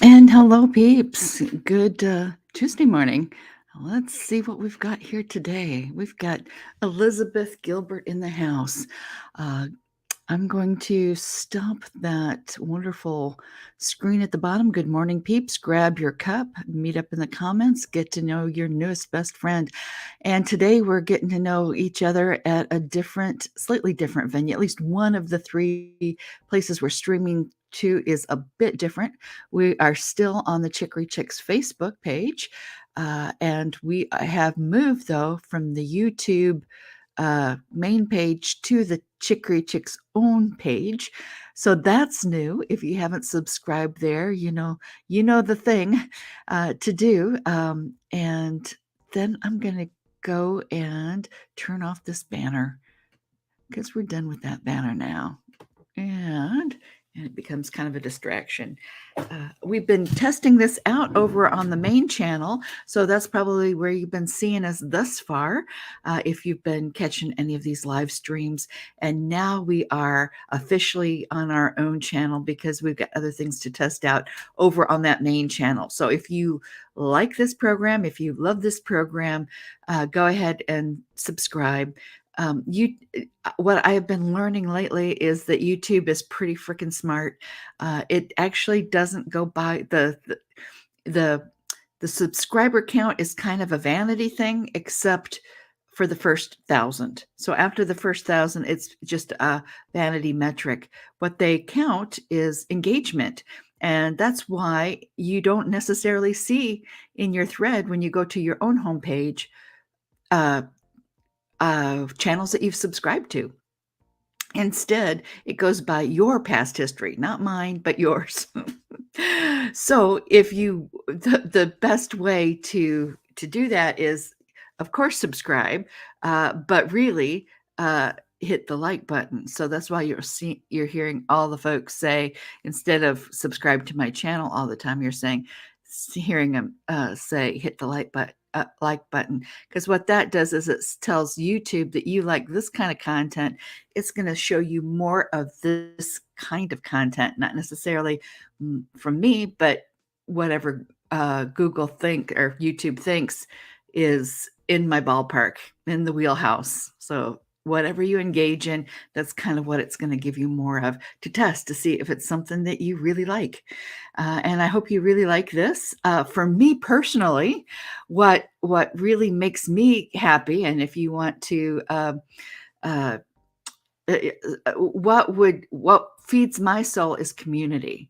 And hello, peeps. Good Tuesday morning. Let's see what we've got here today. We've got Elizabeth Gilbert in the house. Uh, I'm going to stop that wonderful screen at the bottom. Good morning, peeps. Grab your cup, meet up in the comments, get to know your newest best friend. And today we're getting to know each other at a slightly different venue. At least one of the three places we're streaming to is a bit different. We are still on the Chicory Chix Facebook page. And we have moved, though, from the YouTube main page to the Chicory Chicks own page. So that's new. If you haven't subscribed there, you know the thing to do. And then I'm gonna go and turn off this banner because we're done with that banner now. And it becomes kind of a distraction. We've been testing this out over on the main channel, so that's probably where you've been seeing us thus far, if you've been catching any of these live streams. And now we are officially on our own channel because we've got other things to test out over on that main channel. So if you like this program, if you love this program, go ahead and subscribe. What I have been learning lately is that YouTube is pretty freaking smart. It actually doesn't go by the subscriber count is kind of a vanity thing, except for the first 1,000. So after the first 1,000, it's just a vanity metric. What they count is engagement. And that's why you don't necessarily see in your thread when you go to your own homepage channels that you've subscribed to. Instead, it goes by your past history, not mine, but yours. So the best way to do that is, of course, subscribe, but really hit the like button. So that's why you're hearing all the folks say, instead of subscribe to my channel all the time, hearing them say hit the like button, because what that does is it tells YouTube that you like this kind of content. It's going to show you more of this kind of content, not necessarily from me, but whatever Google or YouTube thinks is in my ballpark, in the wheelhouse. So whatever you engage in, that's kind of what it's going to give you more of, to test to see if it's something that you really like. And I hope you really like this. For me personally, what really makes me happy, and if you want to, what feeds my soul is community,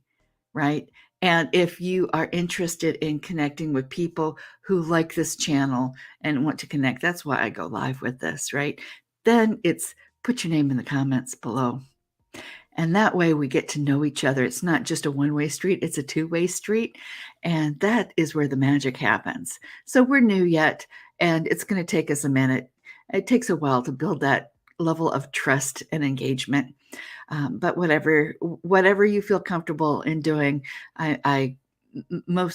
right? And if you are interested in connecting with people who like this channel and want to connect, that's why I go live with this, right? Then it's put your name in the comments below. And that way we get to know each other. It's not just a one-way street, it's a two-way street. And that is where the magic happens. So we're new yet, and it's going to take us a minute. It takes a while to build that level of trust and engagement. But whatever you feel comfortable in doing, I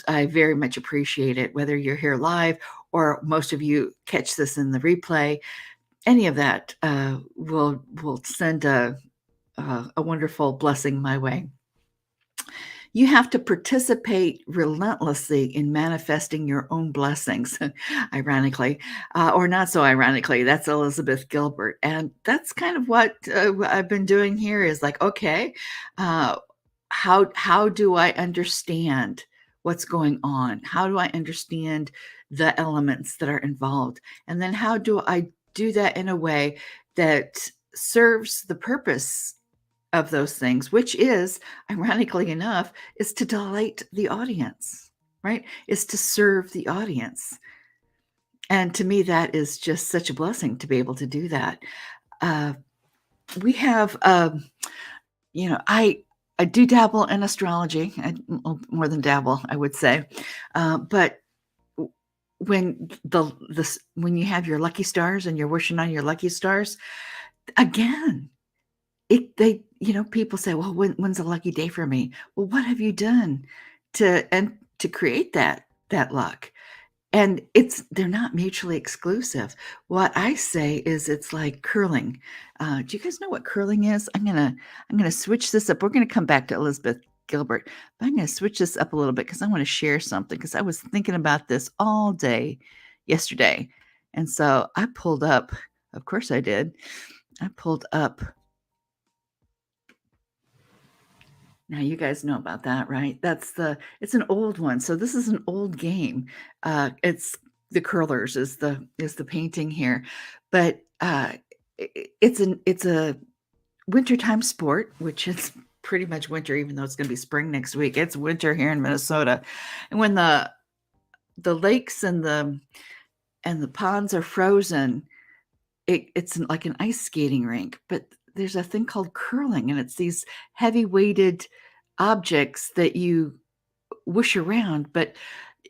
very much appreciate it, whether you're here live or most of you catch this in the replay. Any of that will send a wonderful blessing my way. You have to participate relentlessly in manifesting your own blessings, ironically, or not so ironically. That's Elizabeth Gilbert. And that's kind of what I've been doing here, is like, okay, how do I understand what's going on? How do I understand the elements that are involved? And then how do I do that in a way that serves the purpose of those things, which is, ironically enough, is to delight the audience, right? Is to serve the audience. And to me, that is just such a blessing to be able to do that. We have, I do dabble in astrology, more than dabble, I would say. But when when you have your lucky stars and you're wishing on your lucky stars, again, people say, well, when's a lucky day for me? Well, what have you done to create that luck? And they're not mutually exclusive. What I say is, it's like curling. Do you guys know what curling is? I'm gonna switch this up. We're gonna come back to Elizabeth Gilbert. But I'm going to switch this up a little bit because I want to share something, because I was thinking about this all day yesterday. And so I pulled up, of course I did. I pulled up. Now you guys know about that, right? It's an old one. So this is an old game. It's the curlers is the painting here, but it's a wintertime sport, which is pretty much winter, even though it's going to be spring next week. It's winter here in Minnesota, and when the lakes and the ponds are frozen, it's like an ice skating rink. But there's a thing called curling, and it's these heavy weighted objects that you whoosh around, but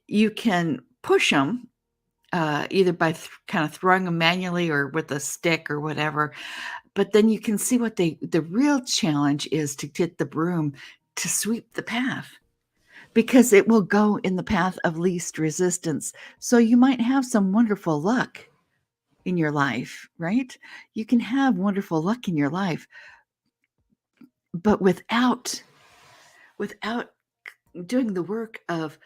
you can push them either by kind of throwing them manually or with a stick or whatever. But then you can see what the real challenge is, to get the broom to sweep the path, because it will go in the path of least resistance. So you might have some wonderful luck in your life, right? You can have wonderful luck in your life, but without doing the work of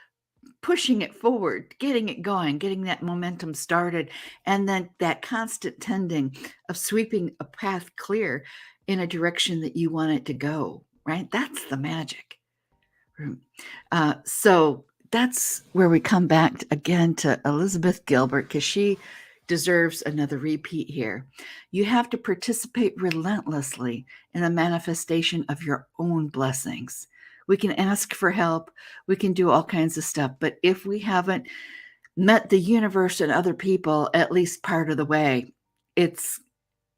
pushing it forward, getting it going, getting that momentum started, and then that constant tending of sweeping a path clear in a direction that you want it to go, right? That's the magic. So that's where we come back again to Elizabeth Gilbert, because she deserves another repeat here. You have to participate relentlessly in the manifestation of your own blessings. We can ask for help, we can do all kinds of stuff, but if we haven't met the universe and other people at least part of the way, it's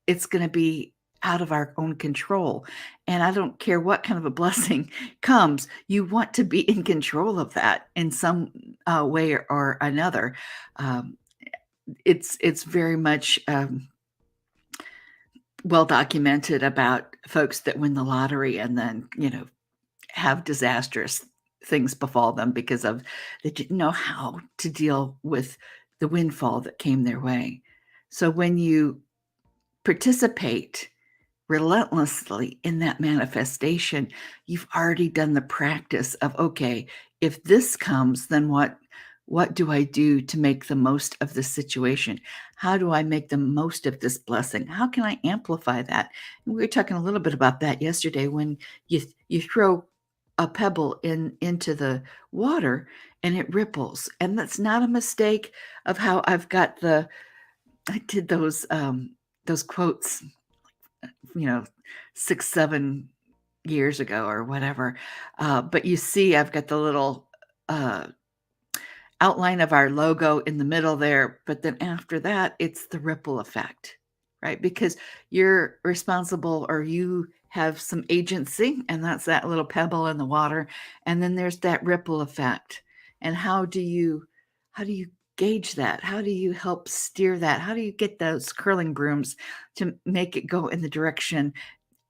going to be out of our own control. And I don't care what kind of a blessing comes, you want to be in control of that in some way or another. It's very much well documented about folks that win the lottery and then, have disastrous things befall them because of they didn't know how to deal with the windfall that came their way. So when you participate relentlessly in that manifestation, you've already done the practice of, okay, if this comes, then what do I do to make the most of this situation? How do I make the most of this blessing? How can I amplify that? And we were talking a little bit about that yesterday, when you throw a pebble into the water and it ripples. And that's not a mistake of how I did those quotes, 6-7 years ago or whatever. But you see, I've got the little outline of our logo in the middle there. But then after that, it's the ripple effect, right? Because you're responsible, or you have some agency, and that's that little pebble in the water. And then there's that ripple effect. And how do you gauge that? How do you help steer that? How do you get those curling brooms to make it go in the direction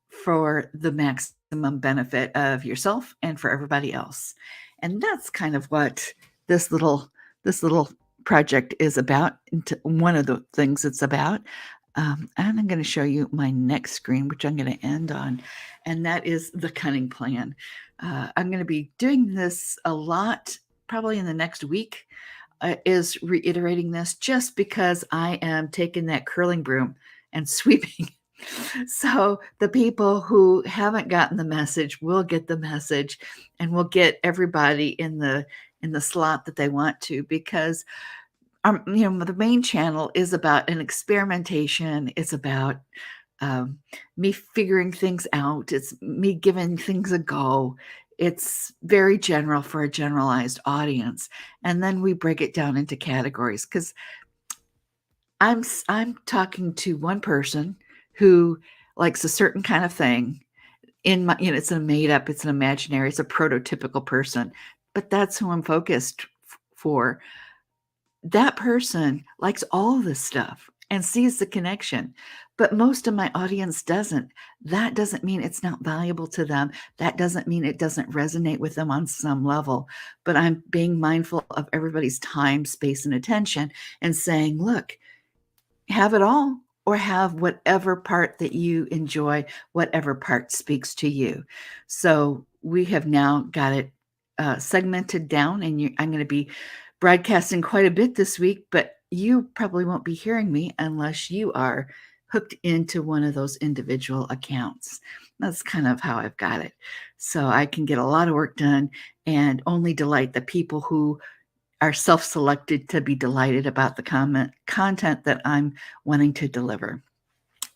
for the maximum benefit of yourself and for everybody else? And that's kind of what this little project is about. One of the things it's about. And I'm going to show you my next screen, which I'm going to end on, and that is the cunning plan. I'm going to be doing this a lot, probably in the next week. Is reiterating this just because I am taking that curling broom and sweeping. So the people who haven't gotten the message will get the message, and we'll get everybody in the slot that they want to, because the main channel is about an experimentation. It's about me figuring things out. It's me giving things a go. It's very general for a generalized audience. And then we break it down into categories, because I'm talking to one person who likes a certain kind of thing. It's a made up, it's an imaginary, it's a prototypical person, but that's who I'm focused for. That person likes all this stuff and sees the connection, but most of my audience doesn't. That doesn't mean it's not valuable to them. That doesn't mean it doesn't resonate with them on some level, but I'm being mindful of everybody's time, space, and attention, and saying, look, have it all, or have whatever part that you enjoy, whatever part speaks to you. So we have now got it segmented down, and I'm going to be broadcasting quite a bit this week, but you probably won't be hearing me unless you are hooked into one of those individual accounts. That's kind of how I've got it. So I can get a lot of work done and only delight the people who are self-selected to be delighted about the content that I'm wanting to deliver.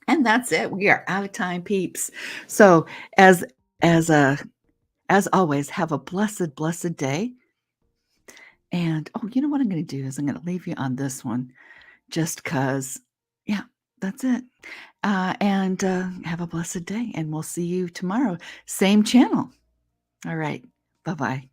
And that's it. We are out of time, peeps. So as as a as always, have a blessed day. And oh, you know what I'm going to do is I'm going to leave you on this one just because, yeah, that's it. And have a blessed day. And we'll see you tomorrow. Same channel. All right. Bye bye.